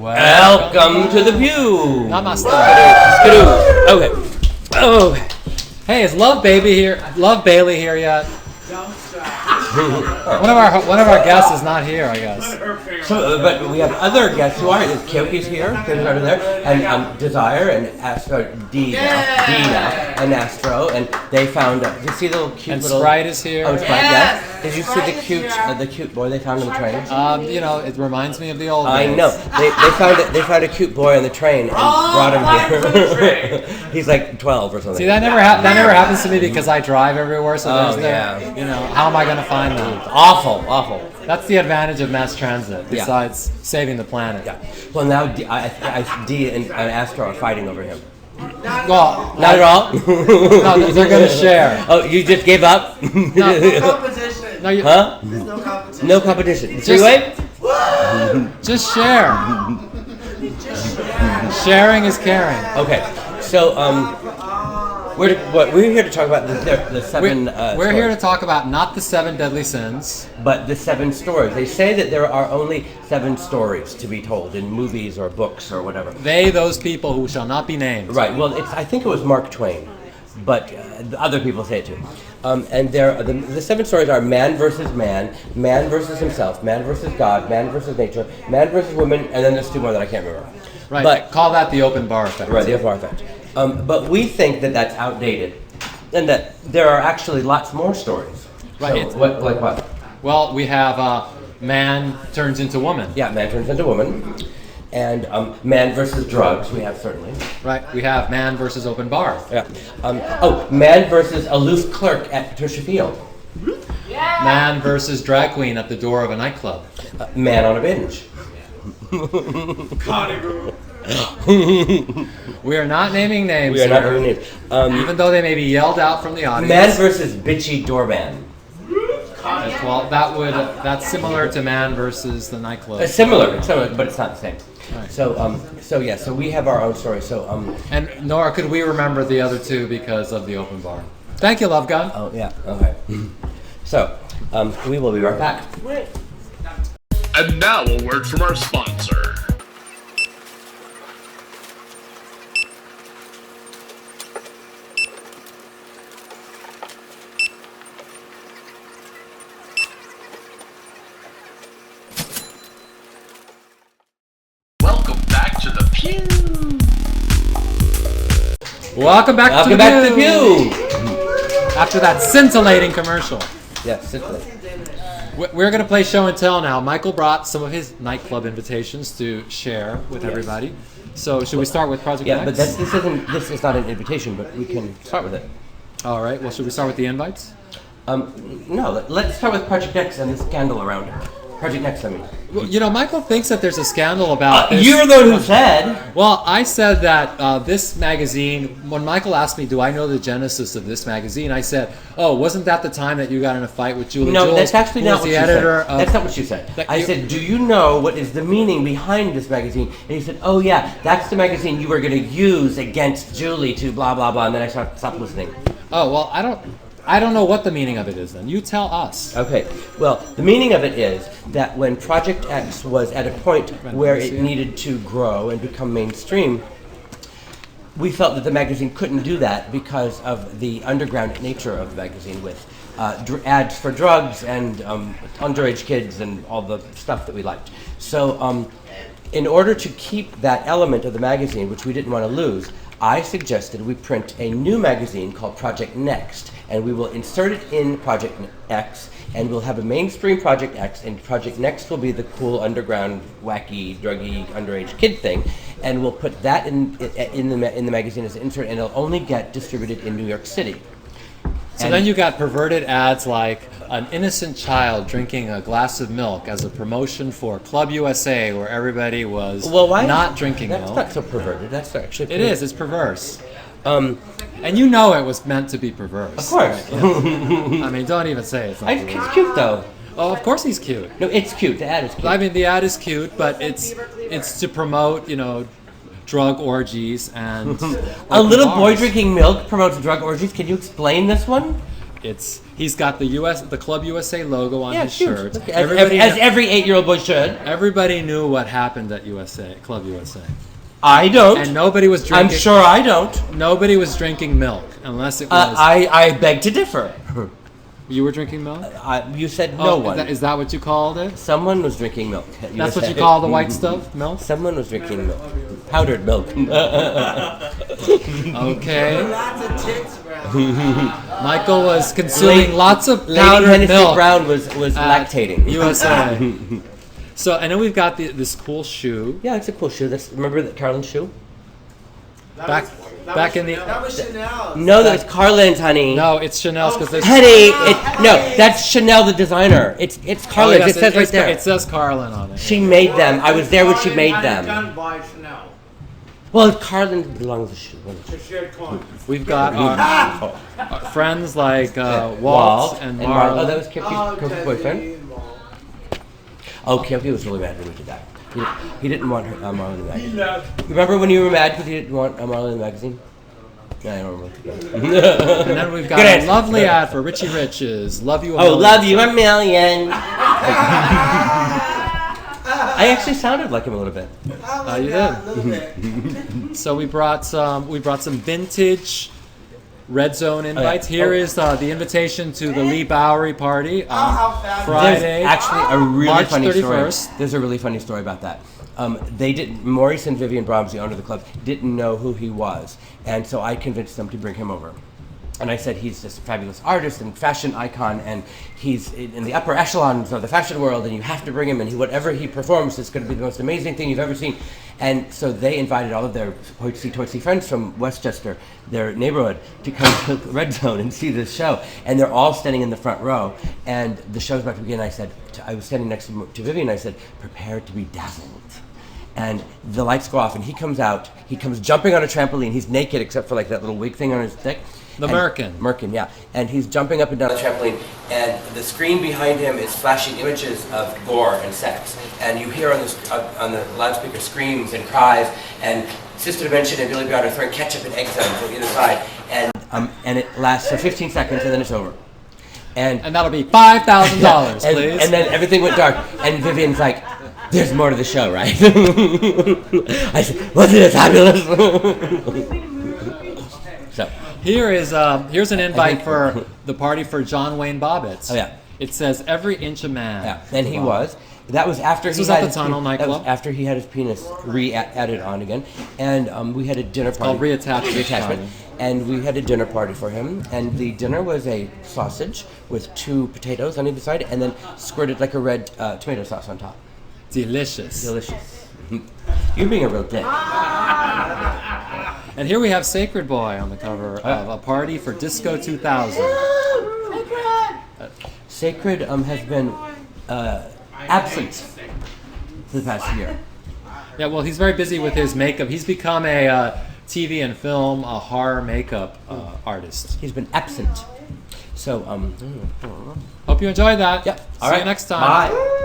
Welcome to the Pew. Namaste. Okay. Oh. Hey, is Love Bailey here yet? One of our guests is not here, I guess. So, but we have other guests who are. Kyoki's here, Kyoki's over there, and Desire and Astro D now, and Astro, and they found. Did you see the little cute and little? Sprite is here. Oh, Sprite, yes. Did you see the cute boy they found on the train? It reminds me of the old days. I know. They found a cute boy on the train and brought him here. He's like 12 or something. See, that never happens to me because I drive everywhere. So yeah. How am I going to find them? Awful. That's the advantage of mass transit, besides saving the planet. Yeah. Well, now D and Astro are fighting over him. Well, not at all. No, they're going to share. Oh, you just gave up? No competition. No, huh? There's no competition. No competition. Three-way? Just share. Sharing is caring. Okay. So, we're here to talk about the seven. We're here to talk about not the 7 deadly sins, but the 7 stories. They say that there are only 7 stories to be told in movies or books or whatever. Those people who shall not be named. Right. Well, I think it was Mark Twain, but other people say it too. And the 7 stories are man versus man, man versus himself, man versus God, man versus nature, man versus woman, and then there's 2 more that I can't remember. Right. But call that the open bar effect. Right, the open bar effect. But we think that that's outdated, and that there are actually lots more stories. Right. So, like what? Well, we have man turns into woman. Yeah, man turns into woman. And man versus drugs, we have certainly. Right, we have man versus open bar. Yeah. Man versus aloof clerk at Patricia Field. Yeah. Man versus drag queen at the door of a nightclub. Man on a binge. We are not naming names. We are not naming names. Even though they may be yelled out from the audience. Man versus bitchy doorman. Well, that's similar to man versus the nightclub. Similar, but it's not the same. Right. So we have our own story. And nor could we remember the other 2 because of the open bar. Thank you, Lovegun. Oh yeah. Okay. So we will be right back. And now a word from our sponsor. Welcome back to the Pew. Welcome back to the Pew. After that scintillating commercial. Yeah, scintillating. We're going to play show and tell now. Michael brought some of his nightclub invitations to share with everybody. So should we start with Project X? Yeah, but this is not an invitation, but we can start with it. All right. Well, should we start with the invites? No, let's start with Project X and the scandal around it. Project X, I mean. Well, Michael thinks that there's a scandal about this. You're the one who said. Well, I said that this magazine, when Michael asked me, do I know the genesis of this magazine, I said, oh, wasn't that the time that you got in a fight with Julie Jules? No, that's actually not what you said. That's not what you said. I said, do you know what is the meaning behind this magazine? And he said, oh yeah, that's the magazine you were going to use against Julie to blah, blah, blah. And then I stopped listening. Oh, well, I don't know what the meaning of it is then. You tell us. Okay. Well, the meaning of it is that when Project X was at a point where it needed to grow and become mainstream, we felt that the magazine couldn't do that because of the underground nature of the magazine with ads for drugs and underage kids and all the stuff that we liked. So in order to keep that element of the magazine, which we didn't want to lose, I suggested we print a new magazine called Project Next, and we will insert it in Project X, and we'll have a mainstream Project X, and Project Next will be the cool underground, wacky, druggy, underage kid thing, and we'll put that in the magazine as an insert, and it'll only get distributed in New York City. So then you got perverted ads like an innocent child drinking a glass of milk as a promotion for Club USA, where everybody was not drinking milk. That's not so perverted. That's actually it is. It's perverse. And you know it was meant to be perverse. Of course. Right? Yeah. I mean, don't even say it's not perverse. It's cute though. Oh, of course he's cute. No, it's cute. The ad is cute. I mean, the ad is cute, but it's to promote, drug orgies and a little boy drinking milk promotes drug orgies. Can you explain this one? He's got the Club USA logo on his huge. shirt. As every 8-year-old boy should. Everybody knew what happened at Club USA. I don't. And nobody was drinking. I'm sure I don't. Nobody was drinking milk unless it was. I beg to differ. You were drinking milk? You said no one. Is that what you called it? Someone was drinking milk. That's what you call the white stuff? Milk? Someone was drinking milk. Powdered milk. Okay. Lots of tits around. Michael was consuming lots of Lady powdered Hennessy milk. Brown was lactating. USA. So, and then we've got this cool shoe. Yeah, it's a cool shoe. Remember that Carlin's shoe? Back in the. That was Chanel. No, that was Carlin's, honey. No, it's Chanel's because there's. Honey, that's Chanel the designer. It's Carlin's. Yes, it says right there. It says Carlin on it. She made them. I was there when she made them. Done by Chanel. Well, Carlin belongs to shoe. We've got our friends like Walt and Marla. Oh, that was Kippy's boyfriend. Oh, Kippy was really mad when we did that. He didn't want Marla in the magazine. Remember when you were mad because he didn't want Marla in the magazine? No, I don't remember. And then we've got a lovely ad for Richie Rich's. Love you a million. Oh, love you a million. I actually sounded like him a little bit. You did. So we brought some vintage Red Zone invites. Here is the invitation to the Lee Bowery party on Friday. There's actually a really March funny 31st. story. There's a really funny story about that. Maurice and Vivian Brahms, the owner of the club, didn't know who he was, and so I convinced them to bring him over. And I said he's this fabulous artist and fashion icon, and he's in the upper echelons of the fashion world, and you have to bring him, and whatever he performs is going to be the most amazing thing you've ever seen. And so they invited all of their hoitsy-toitsy friends from Westchester, their neighborhood, to come to Red Zone and see this show. And they're all standing in the front row, and the show's about to begin. I was standing next to Vivian, and I said, prepare to be dazzled. And the lights go off, and he comes jumping on a trampoline. He's naked except for like that little wig thing on his dick. Merkin, yeah. And he's jumping up and down the trampoline, and the screen behind him is flashing images of gore and sex. And you hear on the loudspeaker screams and cries, and Sister Dimension and Billy Brown are throwing ketchup and eggs at him from either side. And it lasts for 15 seconds, and then it's over. And that'll be $5,000, please. And then everything went dark, and Vivian's like, there's more to the show, right? I said, wasn't it fabulous? So. Here's an invite for the party for John Wayne Bobbitt. Oh yeah. It says every inch a man. Yeah, and he was. That was after he had the Tunnel Nightclub. That was after he had his penis added on again, and we had a dinner party. Called reattachment. And we had a dinner party for him, and the dinner was a sausage with 2 potatoes on either side, and then squirted like a red tomato sauce on top. Delicious. You're being a real dick. And here we have Sacred Boy on the cover of A Party for Disco 2000. Sacred has been absent for the past year. Yeah, well, he's very busy with his makeup. He's become a TV and film horror makeup artist. He's been absent. So, hope you enjoyed that. Yep. See you next time. Bye.